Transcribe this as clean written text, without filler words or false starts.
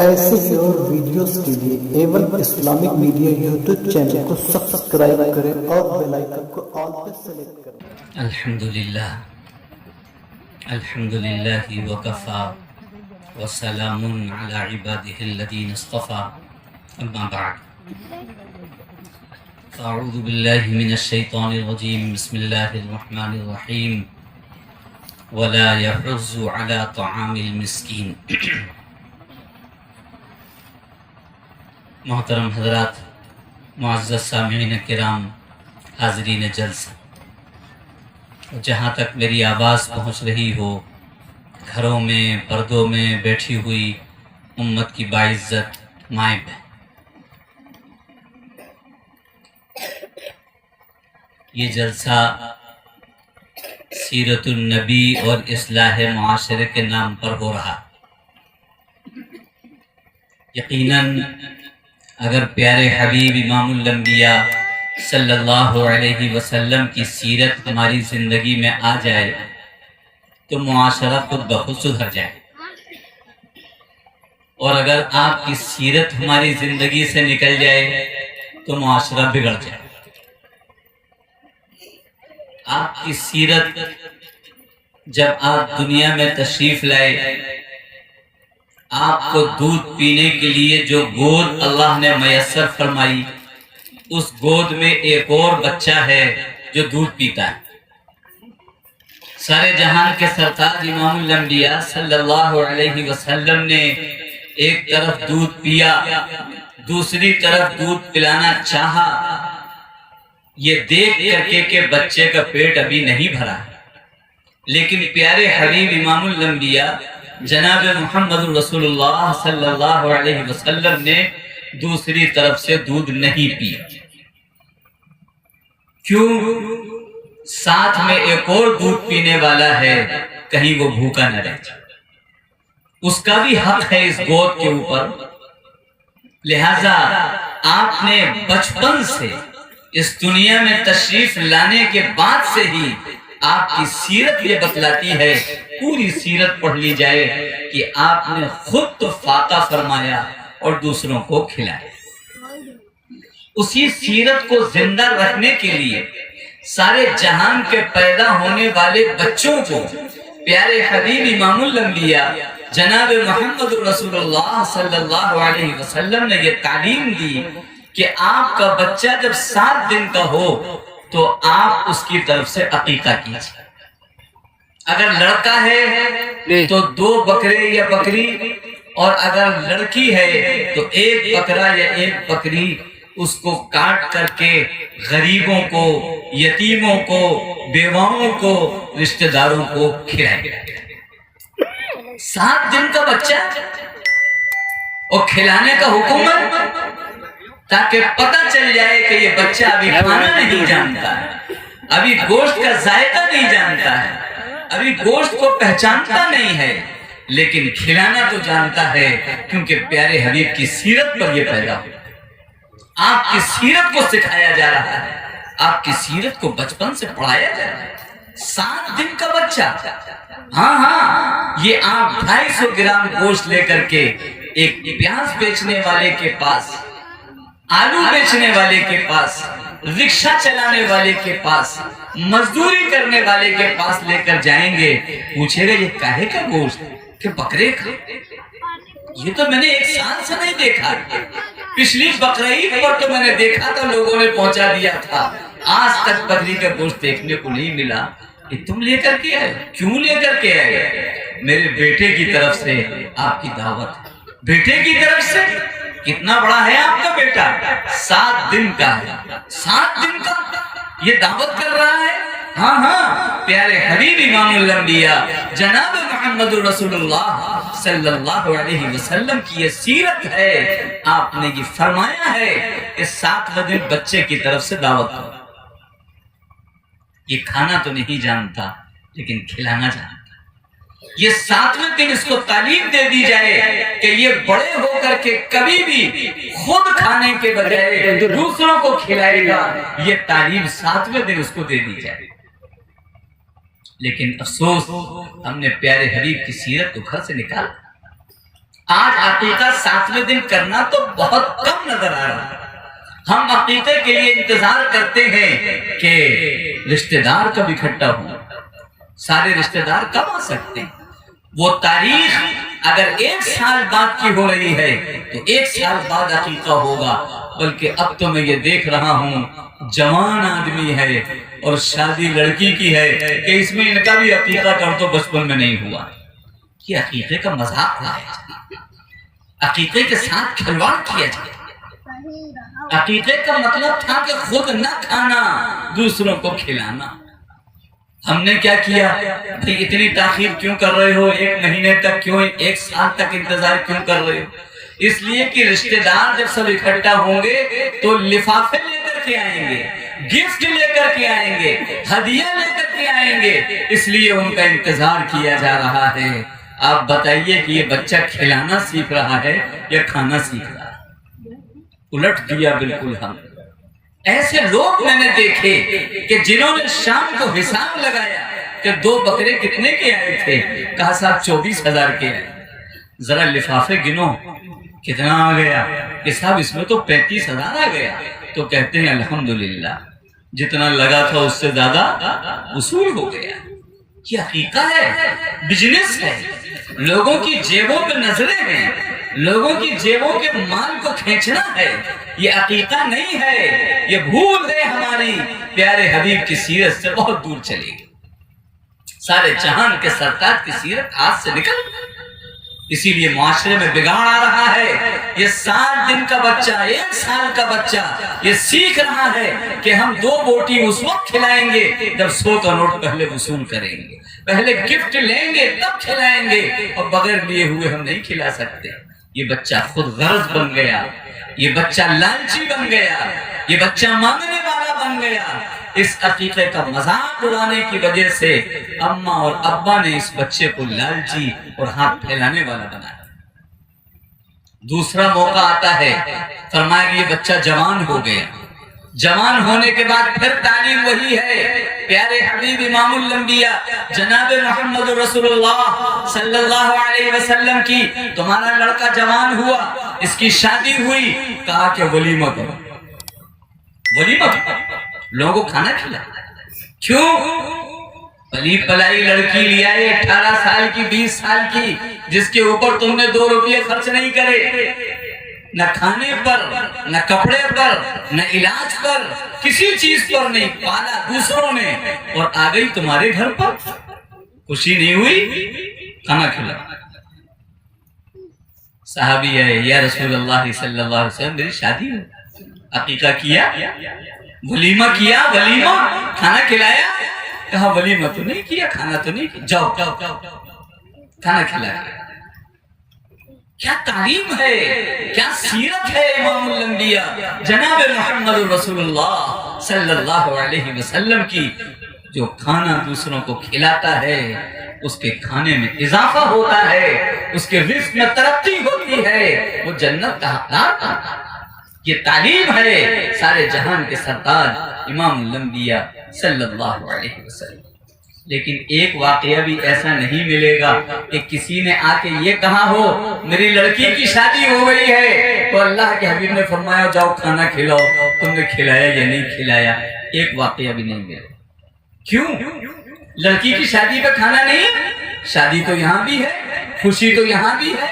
ایسے ہی اور ویڈیوز کے لیے even Islamic media YouTube channel کو سبسکرائب کریں اور بیل آئیکن کو آل پہ سلیکٹ کریں۔ الحمدللہ وکفا وسلام علی عباده الذین اصطفى اما بعد اعوذ باللہ من الشیطان الرجیم بسم اللہ الرحمن الرحیم ولا يحض على طعام المسکین۔ محترم حضرات، معزز سامعین کرام، حاضرین جلسہ، جہاں تک میری آواز پہنچ رہی ہو، گھروں میں پردوں میں بیٹھی ہوئی امت کی باعزت مائیں بہن، یہ جلسہ سیرت النبی اور اصلاح معاشرے کے نام پر ہو رہا۔ یقیناً اگر پیارے حبیب امام الانبیاء صلی اللہ علیہ وسلم کی سیرت ہماری زندگی میں آ جائے تو معاشرہ خود بخود سدھر جائے، اور اگر آپ کی سیرت ہماری زندگی سے نکل جائے تو معاشرہ بگڑ جائے۔ آپ کی سیرت جب آپ دنیا میں تشریف لائے، آپ کو دودھ پینے کے لیے جو گود اللہ نے میسر فرمائی، اس گود میں ایک اور بچہ ہے جو دودھ پیتا ہے۔ سارے جہان کے سرتاج امام الانبیاء صلی اللہ علیہ وسلم نے ایک طرف دودھ پیا، دوسری طرف دودھ پلانا چاہا، یہ دیکھ کر کے کہ بچے کا پیٹ ابھی نہیں بھرا، لیکن پیارے حبیب امام الانبیاء جناب محمد رسول اللہ صلی اللہ علیہ وسلم نے دوسری طرف سے دودھ نہیں پیا۔ کیوں؟ ساتھ میں ایک اور دودھ پینے والا ہے، کہیں وہ بھوکا نہ رہ جائے، اس کا بھی حق ہے اس گود کے اوپر۔ لہذا آپ نے بچپن سے اس دنیا میں تشریف لانے کے بعد سے ہی آپ کی سیرت یہ بتلاتی ہے، پوری سیرت پڑھ لی جائے کہ آپ نے خود تو فاقہ فرمایا اور دوسروں کو کھلایا۔ اسی سیرت کو زندہ رکھنے کے لیے سارے جہان کے پیدا ہونے والے بچوں کو پیارے حبیب امام الانبیاء جناب محمد رسول اللہ صلی اللہ علیہ وسلم نے یہ تعلیم دی کہ آپ کا بچہ جب 7 دن کا ہو تو آپ اس کی طرف سے عقیقہ کیجیے۔ اگر لڑکا ہے تو 2 بکرے یا بکری، اور اگر لڑکی ہے تو 1 بکرا یا 1 بکری اس کو کاٹ کر کے غریبوں کو، یتیموں کو، بیواؤں کو، رشتہ داروں کو کھلائیں۔ 7 دن کا بچہ اور کھلانے کا حکم ہے، تاکہ پتہ چل جائے کہ یہ بچہ ابھی کھانا نہیں جانتا ہے، ابھی گوشت کا ذائقہ نہیں جانتا ہے، ابھی گوشت کو پہچانتا نہیں ہے، لیکن کھلانا تو جانتا ہے، کیونکہ پیارے حبیب کی سیرت پر یہ پیدا ہوا۔ آپ کی سیرت کو سکھایا جا رہا ہے، آپ کی سیرت کو بچپن سے پڑھایا جا رہا ہے۔ 7 دن کا بچہ، ہاں یہ آپ 250 گرام گوشت لے کر کے ایک پیاز بیچنے والے کے پاس، آلو بیچنے والے کے پاس، رکشہ چلانے والے کے پاس، مزدوری کرنے والے کے پاس لے کر جائیں گے، پوچھے گا یہ کاہے کا گوشت؟ کہ بکرے کا۔ یہ تو میں نے 1 سال سے نہیں دیکھا، پچھلی بقرعید پر تو میں نے دیکھا تھا، لوگوں نے پہنچا دیا تھا، آج تک بکری کا گوشت دیکھنے کو نہیں ملا۔ یہ تم لے کر کے آئے؟ کیوں لے کر کے آئے؟ میرے بیٹے کی طرف سے آپ کی دعوت ہے۔ بیٹے کی طرف سے؟ کتنا بڑا ہے آپ کا بیٹا؟ 7 دن کا ہے، 7 دن کا یہ دعوت کر رہا ہے۔ ہاں پیارے حبیب امام الانبیاء جناب محمد رسول اللہ صلی اللہ علیہ وسلم کی یہ سیرت ہے۔ آپ نے یہ فرمایا ہے کہ 7 دن بچے کی طرف سے دعوت کرو۔ یہ کھانا تو نہیں جانتا، لیکن کھلانا جانتا۔ یہ 7ویں دن اس کو تعلیم دے دی جائے کہ یہ بڑے ہو کر کے کبھی بھی خود کھانے کے بجائے دوسروں کو کھلائے گا، یہ تعلیم 7ویں دن اس کو دے دی جائے۔ لیکن افسوس، ہم نے پیارے حبیب کی سیرت کو گھر سے نکالا۔ آج عقیقہ 7ویں دن کرنا تو بہت کم نظر آ رہا ہے۔ ہم عقیقے کے لیے انتظار کرتے ہیں کہ رشتہ دار کب اکٹھا ہوں، سارے رشتہ دار کب آ سکتے ہیں۔ وہ تاریخ اگر 1 سال بعد کی ہو رہی ہے تو 1 سال بعد عقیقہ ہوگا، بلکہ اب تو میں یہ دیکھ رہا ہوں جوان آدمی ہے اور شادی لڑکی کی ہے کہ اس میں ان کا بھی عقیقہ کر تو بچپن میں نہیں ہوا۔ یہ عقیقے کا مذاق ہے، عقیقے کے ساتھ کھلواڑ کیا جائے۔ عقیقے کا مطلب تھا کہ خود نہ کھانا، دوسروں کو کھلانا۔ ہم نے کیا کیا؟ بھئی اتنی تاخیر کیوں کر رہے ہو؟ 1 مہینے تک کیوں، 1 سال تک انتظار کیوں کر رہے ہو؟ اس لیے کہ رشتہ دار جب سب اکٹھا ہوں گے تو لفافے لے کر کے آئیں گے، گفٹ لے کر کے آئیں گے، ہدیہ لے کر کے آئیں گے، اس لیے ان کا انتظار کیا جا رہا ہے۔ آپ بتائیے کہ یہ بچہ کھلانا سیکھ رہا ہے یا کھانا سیکھ رہا ہے؟ الٹ دیا بالکل ہم۔ ایسے لوگ میں نے دیکھے کہ جنہوں نے شام کو حساب لگایا کہ 2 بکرے کتنے کے آئے تھے، کہا صاحب 24,000 کے آئے۔ ذرا لفافے گنو کتنا آ گیا، کہ صاحب اس میں تو 35,000 آ گیا۔ تو کہتے ہیں الحمدللہ جتنا لگا تھا اس سے زیادہ وصول ہو گیا۔ یہ حقیقت ہے، بزنس ہے، لوگوں کی جیبوں پہ نظریں ہیں، لوگوں کی جیبوں کے مال کو کھینچنا ہے۔ یہ عقیقہ نہیں ہے، یہ بھول ہے ہماری پیارے حبیب کی سیرت سے بہت دور چلی گئی۔ سارے جہان کے سرتاج کی سیرت ہاتھ سے نکل گئی، اسی لیے معاشرے میں بگاڑ آ رہا ہے۔ یہ 7 دن کا بچہ، 1 سال کا بچہ یہ سیکھ رہا ہے کہ ہم 2 بوٹی اس وقت کھلائیں گے جب 100 کا نوٹ پہلے وصول کریں گے، پہلے گفٹ لیں گے تب کھلائیں گے، اور بغیر لیے ہوئے ہم نہیں کھلا سکتے۔ یہ بچہ خود غرض بن گیا، یہ بچہ لالچی بن گیا، یہ بچہ مانگنے والا بن گیا۔ اس عقیقے کا مذاق اڑانے کی وجہ سے اماں اور ابا نے اس بچے کو لالچی اور ہاتھ پھیلانے والا بنایا۔ دوسرا موقع آتا ہے، فرمایا کہ یہ بچہ جوان ہو گیا، جوان ہونے کے بعد پھر تعلیم وہی ہے۔ پیارے حبیب امام الانبیاء جناب محمد رسول اللہ صلی اللہ علیہ وسلم کی، تمہارا لڑکا جوان ہوا، اس کی شادی ہوئی، کہا کہ ولیمہ کرو، ولیمہ کرو، لوگوں کو کھانا کھلا۔ کیوں؟ پلی پلائی لڑکی لیا ہے 18 سال کی، 20 سال کی، جس کے اوپر تم نے 2 روپے خرچ نہیں کرے، نہ کھانے پر، نہ کپڑے پر، نہ علاج پر، کسی چیز پر نہیں، پالا دوسروں نے، اور آ گئی تمہارے گھر پر، خوشی نہیں ہوئی؟ کھانا کھلا۔ صحابی ہے، یا رسول اللہ صلی اللہ علیہ وسلم میری شادی ہے، عقیقہ کیا، ولیمہ کیا، ولیمہ کھانا کھلایا؟ کہا ولیمہ تو نہیں کیا، کھانا تو نہیں کیا، جاؤ کھانا کھلایا۔ کیا تعلیم ہے، کیا سیرت ہے امام الانبیاء جناب محمد رسول اللہ صلی اللہ علیہ وسلم کی۔ جو کھانا دوسروں کو کھلاتا ہے اس کے کھانے میں اضافہ ہوتا ہے، اس کے رزق میں ترقی ہوتی ہے، وہ جنت کا حقدار ہوتا ہے۔ یہ تعلیم ہے سارے جہان کے سرتاج امام الانبیاء صلی اللہ علیہ وسلم۔ لیکن ایک واقعہ بھی ایسا نہیں ملے گا کہ کسی نے آ کے یہ کہا ہو میری لڑکی کی شادی ہو گئی ہے تو اللہ کے حبیب نے فرمایا جاؤ کھانا کھلاؤ، تم نے کھلایا یا نہیں کھلایا؟ ایک واقعہ بھی نہیں ملے۔ کیوں؟ لڑکی کی شادی پہ کھانا نہیں؟ شادی تو یہاں بھی ہے، خوشی تو یہاں بھی ہے،